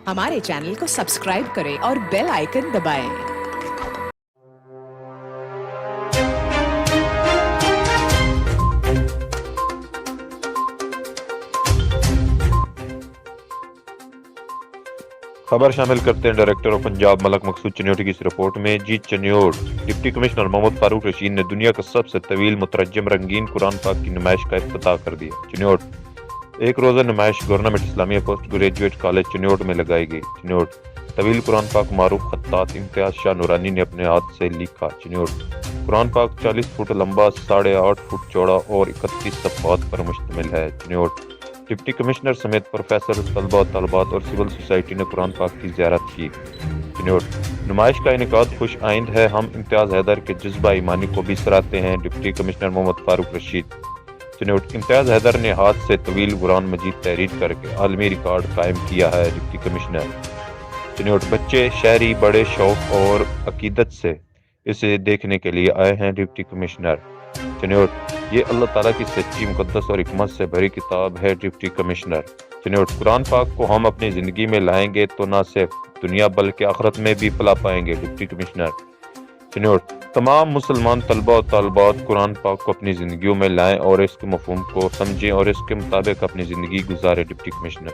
हमारे चैनल को सब्सक्राइब करें और बेल आइकन दबाएं। खबर शामिल करते हैं डायरेक्टर ऑफ पंजाब मलक मकसूद चन्योट की इस रिपोर्ट में। जी चन्योट। डिप्टी कमिश्नर मोहम्मद फारूक रशीद ने दुनिया का सबसे तवील मुतरजम रंगीन कुरान पाक की नुमाइश का इफ्तिताह कर दिया। चन्योट। एक रोज़ा नुमाइश government Islamia post graduate college Chiniot में लगाई गई। चन्योट। तवील कुरान पाक मारूफ खत्तात इम्तियाज शाह नूरानी ने अपने हाथ से लिखा। चन्योट। कुरान पाक 40 फुट लंबा, 8.5 फुट चौड़ा और 31 सफ़हात पर मुश्तमिल है। चन्योट। डिप्टी कमिश्नर समेत प्रोफेसर, तलबा, तलबात और सिविल सोसाइटी ने कुरान पाक की ज़ियारत की। चन्योट। नुमाइश का इनेकाद खुश आइंद है। हम इम्तियाज़ हैदर के जज्बा ईमानी को भी सराहते हैं। Deputy commissioner Mohammad Farooq Rashid. चन्योट। इम्तियाज़ हैदर ने हाथ से तवील कुरान मजीद तहरीर करके आलमी रिकॉर्ड कायम किया है। Deputy commissioner. चन्योट। बच्चे, शहरी बड़े शौक और अकीदत से इसे देखने के लिए आए हैं। Deputy commissioner. चन्योट। ये अल्लाह ताला की सच्ची, मुकद्दस और हिकमत से भरी किताब है। Deputy commissioner. चन्योट। कुरान पाक को हम अपनी ज़िंदगी में लाएंगे तो न सिर्फ दुनिया बल्कि आखिरत में भी फला पाएंगे। Deputy commissioner. चन्योट। तमाम मुसलमान तलबा और तलबात कुरान पाक को अपनी ज़िंदगियों में लाएं और इसके मफ़हूम को समझें और इसके मुताबिक अपनी ज़िंदगी गुजारें। Deputy commissioner.